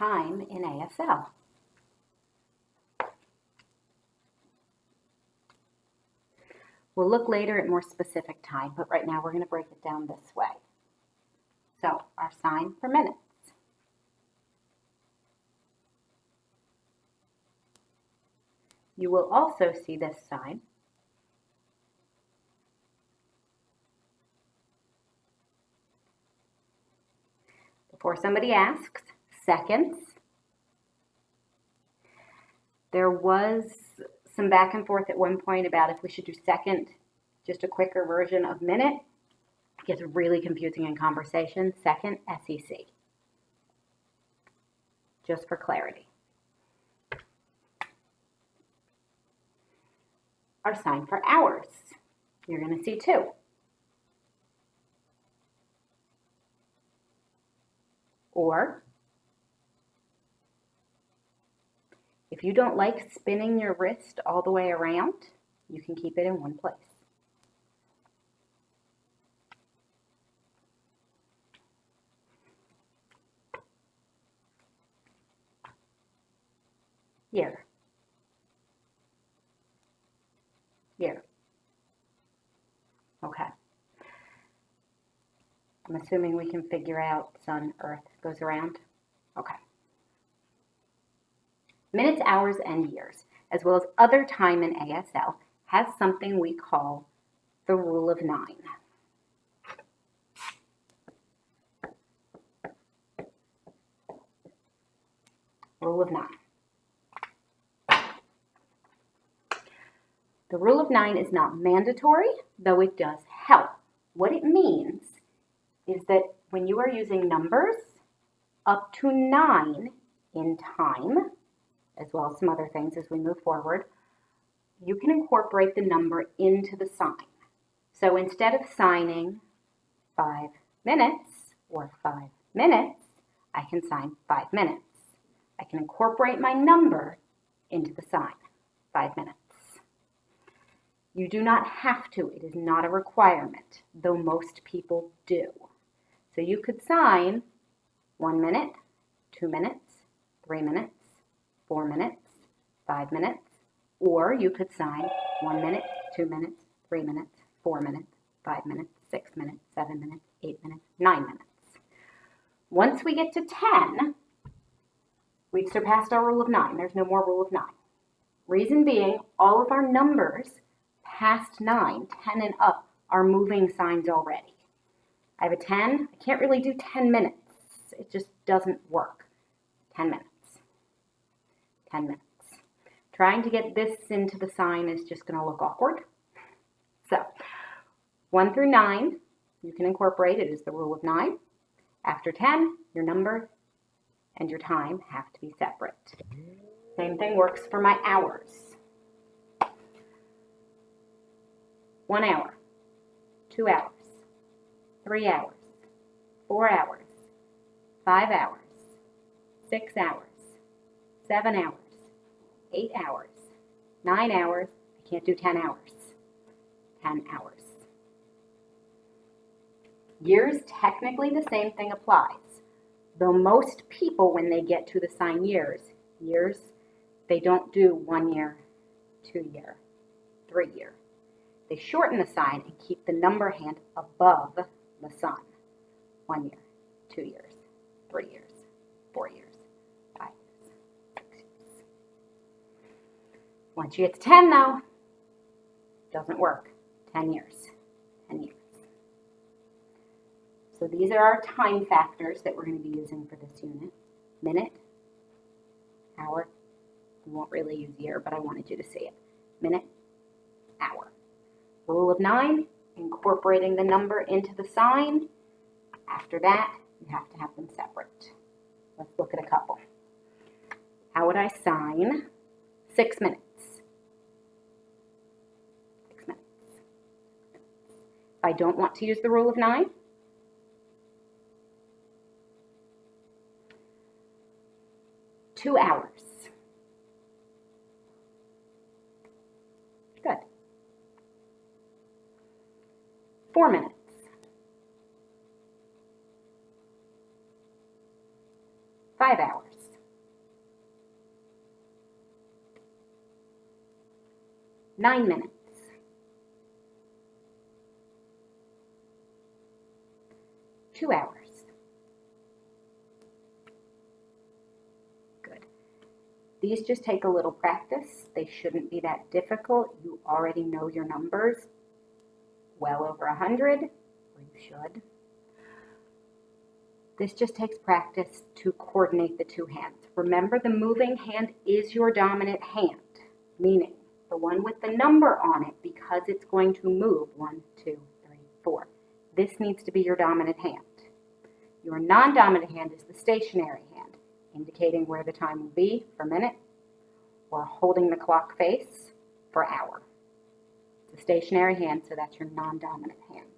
time in ASL. We'll look later at more specific time, but right now we're going to break it down this way. So our sign for minutes. You will also see this sign before somebody asks, seconds. There was some back and forth at one point about if we should do second, just a quicker version of minute. It gets really confusing in conversation. Second, SEC. Just for clarity. Our sign for hours. You're going to see two. Or, if you don't like spinning your wrist all the way around, you can keep it in one place. Year. Year. Okay. I'm assuming we can figure out sun, earth goes around. Okay. Minutes, hours, and years, as well as other time in ASL, has something we call the rule of 9. Rule of 9. The rule of 9 is not mandatory, though it does help. What it means is that when you are using numbers up to 9 in time, as well as some other things as we move forward, you can incorporate the number into the sign. So instead of signing 5 minutes or 5 minutes, I can sign 5 minutes. I can incorporate my number into the sign, 5 minutes. You do not have to. It is not a requirement, though most people do. So you could sign 1 minute, 2 minutes, 3 minutes, 4 minutes, 5 minutes, or you could sign 1 minute, 2 minutes, 3 minutes, 4 minutes, 5 minutes, 6 minutes, 7 minutes, 8 minutes, 9 minutes. Once we get to 10, we've surpassed our rule of 9. There's no more rule of 9. Reason being, all of our numbers past 9, 10 and up, are moving signs already. I have a 10. I can't really do 10 minutes. It just doesn't work. 10 minutes. 10 minutes. Trying to get this into the sign is just going to look awkward. So, 1 through 9, you can incorporate it as the rule of 9. After 10, your number and your time have to be separate. Same thing works for my hours. 1 hour, 2 hours, 3 hours, 4 hours, 5 hours, 6 hours, 7 hours, 8 hours, 9 hours. I can't do 10 hours. 10 hours. Years, technically the same thing applies. Though most people, when they get to the sign years, they don't do 1 year, 2 year, 3 year. They shorten the sign and keep the number hand above the sun. 1 year, 2 years, 3 years, 4 years, 5 years, 6 years. Once you get to 10 though, doesn't work. 10 years, 10 years. So these are our time factors that we're going to be using for this unit. Minute, hour, we won't really use year, but I wanted you to see it. Minute, hour. Rule of 9, incorporating the number into the sign. After that, you have to have them separate. Let's look at a couple. How would I sign 6 minutes? 6 minutes. If I don't want to use the rule of 9, two hours. Good. 4 minutes. 5 hours. 9 minutes. 2 hours. Good. These just take a little practice. They shouldn't be that difficult. You already know your numbers well over 100, or you should. This just takes practice to coordinate the two hands. Remember, the moving hand is your dominant hand, meaning the one with the number on it, because it's going to move 1, 2, 3, 4. This needs to be your dominant hand. Your non-dominant hand is the stationary hand, indicating where the time will be for minute, or holding the clock face for hour. It's a stationary hand, so that's your non-dominant hand.